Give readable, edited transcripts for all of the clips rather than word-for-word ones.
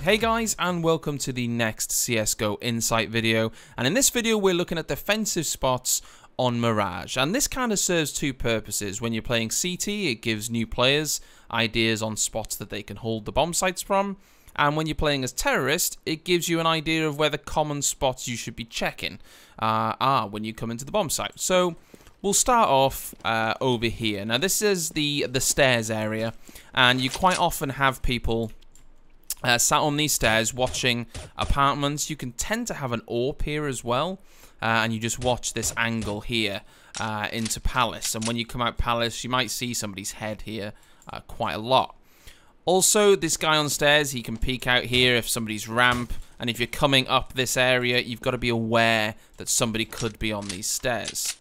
Hey guys, and welcome to the next CSGO Insight video. And in this video we're looking at defensive spots on Mirage, and this kind of serves two purposes. When you're playing CT, it gives new players ideas on spots that they can hold the bomb sites from, and when you're playing as terrorist, it gives you an idea of where the common spots you should be checking are when you come into the bomb site. So we'll start off over here. Now this is the stairs area, and you quite often have people sat on these stairs watching apartments. You can tend to have an AWP here as well, and you just watch this angle here into Palace, and when you come out Palace you might see somebody's head here quite a lot. Also, this guy on stairs, he can peek out here if somebody's ramp, and if you're coming up this area you've got to be aware that somebody could be on these stairs.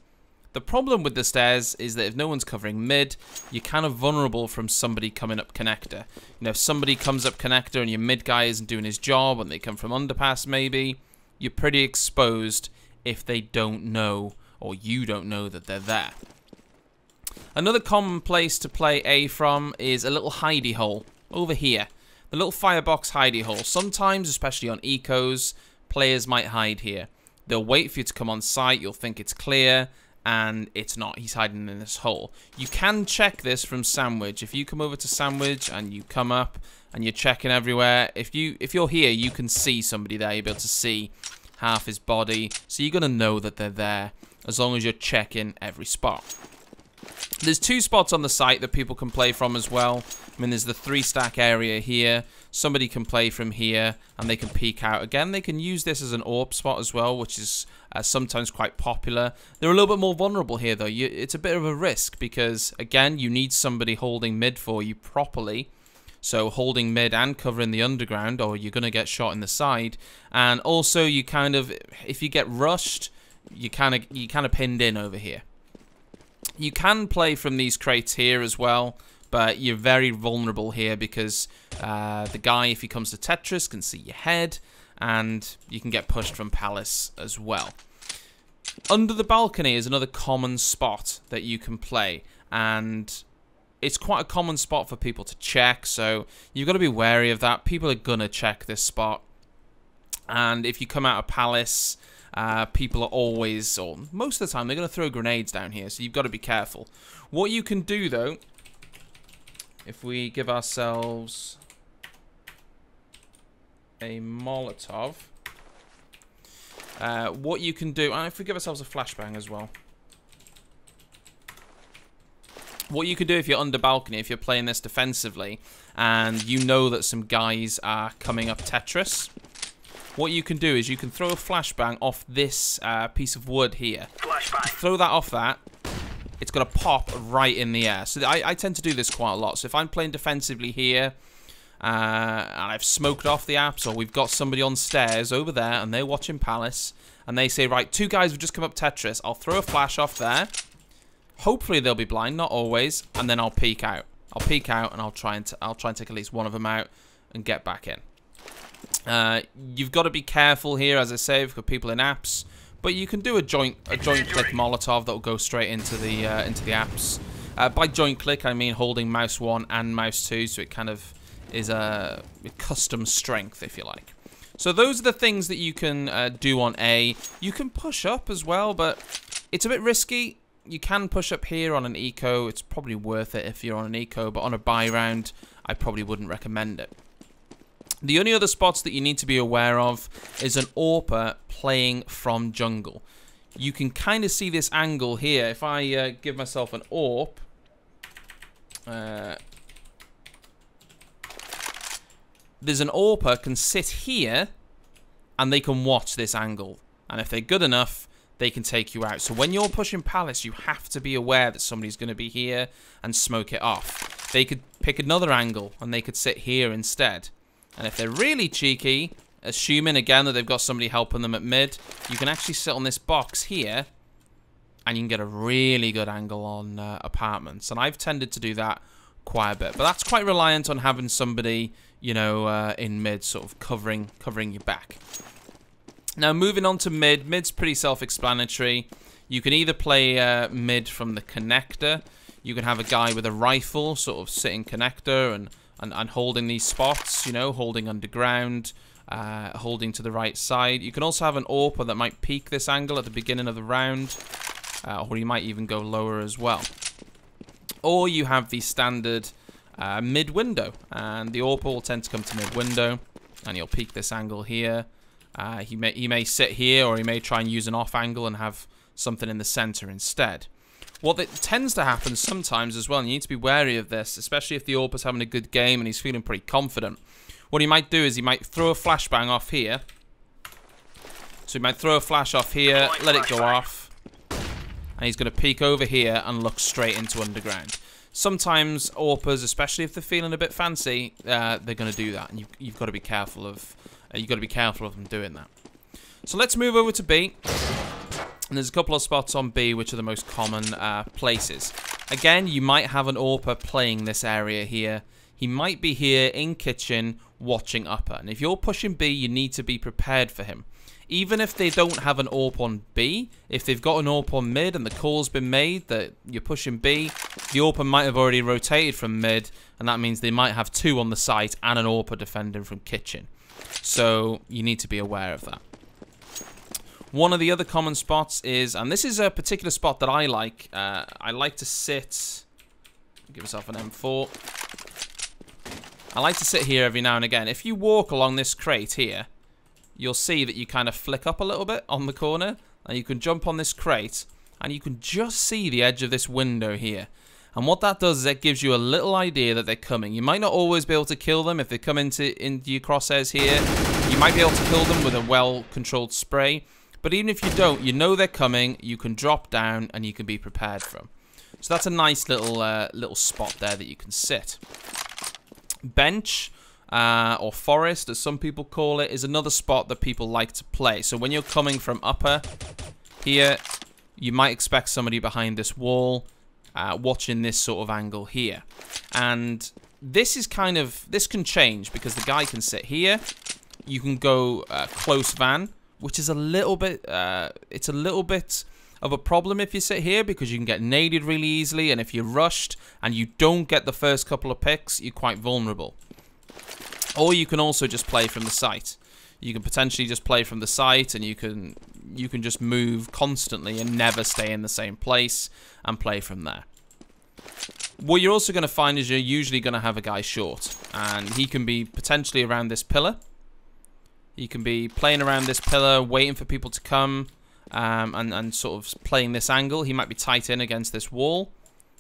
The problem with the stairs is that if no one's covering mid, you're kind of vulnerable from somebody coming up connector. You know, if somebody comes up connector and your mid guy isn't doing his job and they come from underpass maybe, you're pretty exposed if they don't know or you don't know that they're there. Another common place to play A from is a little hidey hole over here. The little firebox hidey hole. Sometimes, especially on ecos, players might hide here. They'll wait for you to come on site, you'll think it's clear, and it's not. He's hiding in this hole. You can check this from Sandwich. If you come over to Sandwich and you come up and you're checking everywhere, if you're here, you can see somebody there. You'll be able to see half his body, so you're gonna know that they're there as long as you're checking every spot. There's two spots on the site that people can play from as well. I mean, there's the 3-stack area here. Somebody can play from here, and they can peek out. Again, they can use this as an AWP spot as well, which is sometimes quite popular. They're a little bit more vulnerable here, though. It's a bit of a risk because, again, you need somebody holding mid for you properly. So holding mid and covering the underground, or you're going to get shot in the side. And also, you kind of, if you get rushed, you kind of pinned in over here. You can play from these crates here as well, but you're very vulnerable here because the guy, if he comes to Tetris, can see your head, and you can get pushed from Palace as well. Under the balcony is another common spot that you can play, and it's quite a common spot for people to check, so you've got to be wary of that. People are going to check this spot, and if you come out of Palace, people are always, or most of the time, they're going to throw grenades down here, so you've got to be careful. What you can do, though, if we give ourselves a Molotov, what you can do, if we give ourselves a flashbang as well, what you can do if you're under balcony, if you're playing this defensively, and you know that some guys are coming up Tetris, what you can do is you can throw a flashbang off this piece of wood here. Throw that off that. It's going to pop right in the air. So I tend to do this quite a lot. So if I'm playing defensively here, and I've smoked off the apps, or we've got somebody on stairs over there, and they're watching Palace, and they say, right, 2 guys have just come up Tetris. I'll throw a flash off there. Hopefully they'll be blind, not always, and then I'll peek out. I'll peek out, and I'll try and take at least one of them out and get back in. You've got to be careful here, as I say, for people in apps. But you can do a joint click Molotov that will go straight into the apps. By joint click, I mean holding mouse 1 and mouse 2, so it kind of is a custom strength, if you like. So those are the things that you can do on A. You can push up as well, but it's a bit risky. You can push up here on an eco. It's probably worth it if you're on an eco, but on a buy round, I probably wouldn't recommend it. The only other spots that you need to be aware of is an AWPer playing from jungle. You can kind of see this angle here. If I give myself an AWP, there's an AWPer can sit here and they can watch this angle. And if they're good enough, they can take you out. So when you're pushing Palace, you have to be aware that somebody's going to be here and smoke it off. They could pick another angle and they could sit here instead. And if they're really cheeky, assuming again that they've got somebody helping them at mid, you can actually sit on this box here and you can get a really good angle on apartments. And I've tended to do that quite a bit. But that's quite reliant on having somebody, you know, in mid sort of covering your back. Now moving on to mid. Mid's pretty self-explanatory. You can either play mid from the connector. You can have a guy with a rifle sort of sitting connector and and holding these spots, you know, holding underground, holding to the right side. You can also have an AWPer that might peak this angle at the beginning of the round, or you might even go lower as well. Or you have the standard mid window, and the AWPer will tend to come to mid window, and you'll peak this angle here. He may sit here, or he may try and use an off angle and have something in the center instead. What tends to happen sometimes as well, and you need to be wary of this, especially if the AWPer's having a good game and he's feeling pretty confident. What he might do is he might throw a flashbang off here. So he might throw a flash off here, let it go off, and he's going to peek over here and look straight into underground. Sometimes AWPers, especially if they're feeling a bit fancy, they're going to do that, and you've got to be careful of them doing that. So let's move over to B. And there's a couple of spots on B which are the most common places. Again, you might have an AWPer playing this area here. He might be here in kitchen watching upper. And if you're pushing B, you need to be prepared for him. Even if they don't have an AWP on B, if they've got an AWP on mid and the call's been made that you're pushing B, the AWPer might have already rotated from mid, and that means they might have two on the site and an AWPer defending from kitchen. So you need to be aware of that. One of the other common spots is, and this is a particular spot that I like to sit, give myself an M4. I like to sit here every now and again. If you walk along this crate here, you'll see that you kind of flick up a little bit on the corner, and you can jump on this crate, and you can just see the edge of this window here. And what that does is it gives you a little idea that they're coming. You might not always be able to kill them if they come into your crosshairs here. You might be able to kill them with a well-controlled spray. But even if you don't, you know they're coming, you can drop down, and you can be prepared for them. So that's a nice little spot there that you can sit. Bench, or forest, as some people call it, is another spot that people like to play. So when you're coming from upper here, you might expect somebody behind this wall, watching this sort of angle here. And this can change, because the guy can sit here. You can go close van, which is a little bit, it's a little bit of a problem if you sit here, because you can get naded really easily, and if you're rushed and you don't get the first couple of picks, you're quite vulnerable. Or you can also just play from the site. You can potentially just play from the site, and you can just move constantly and never stay in the same place and play from there. What you're also going to find is you're usually going to have a guy short, and he can be potentially around this pillar. You can be playing around this pillar, waiting for people to come, and sort of playing this angle. He might be tight in against this wall.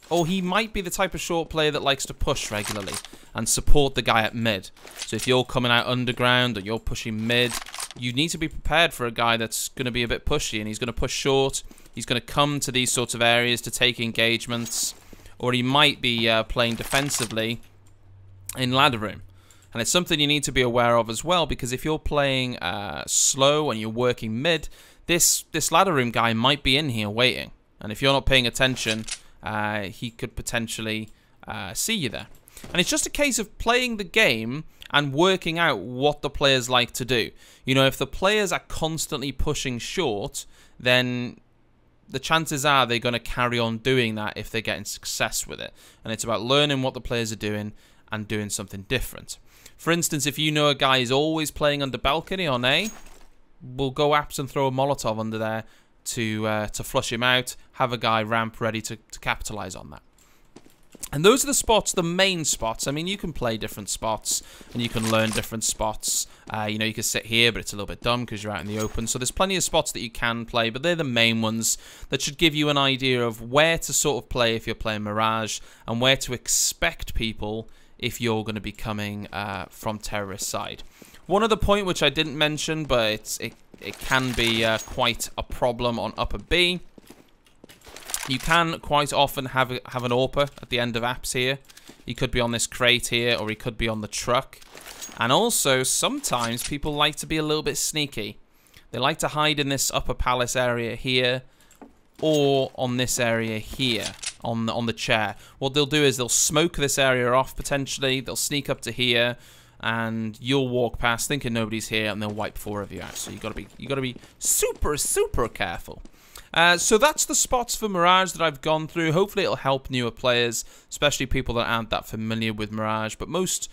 Or he might be the type of short player that likes to push regularly and support the guy at mid. So if you're coming out underground or you're pushing mid, you need to be prepared for a guy that's going to be a bit pushy, and he's going to push short. He's going to come to these sorts of areas to take engagements. Or he might be playing defensively in ladder room. And it's something you need to be aware of as well, because if you're playing slow and you're working mid, this ladder room guy might be in here waiting. And if you're not paying attention, he could potentially see you there. And it's just a case of playing the game and working out what the players like to do. You know, if the players are constantly pushing short, then the chances are they're going to carry on doing that if they're getting success with it. And it's about learning what the players are doing and doing something different. For instance, if you know a guy is always playing under balcony on A, we'll go apps and throw a Molotov under there to flush him out, have a guy ramp ready to capitalize on that. And those are the spots, the main spots. I mean, you can play different spots, and you can learn different spots. You know, you can sit here, but it's a little bit dumb because you're out in the open. So there's plenty of spots that you can play, but they're the main ones that should give you an idea of where to sort of play if you're playing Mirage, and where to expect people if you're going to be coming from terrorist side. One other point which I didn't mention, but it can be quite a problem on upper B. You can quite often have an AWPer at the end of apps here. He could be on this crate here, or he could be on the truck. And also, sometimes people like to be a little bit sneaky. They like to hide in this upper palace area here, or on this area here, on the chair. What they'll do is they'll smoke this area off potentially. They'll sneak up to here, and you'll walk past thinking nobody's here, and they'll wipe 4 of you out. So you gotta be super careful. So that's the spots for Mirage that I've gone through. Hopefully it'll help newer players, especially people that aren't that familiar with Mirage. But most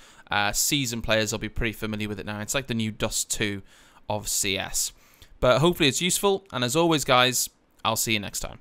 seasoned players will be pretty familiar with it now. It's like the new Dust 2 of CS. But hopefully it's useful. And as always, guys, I'll see you next time.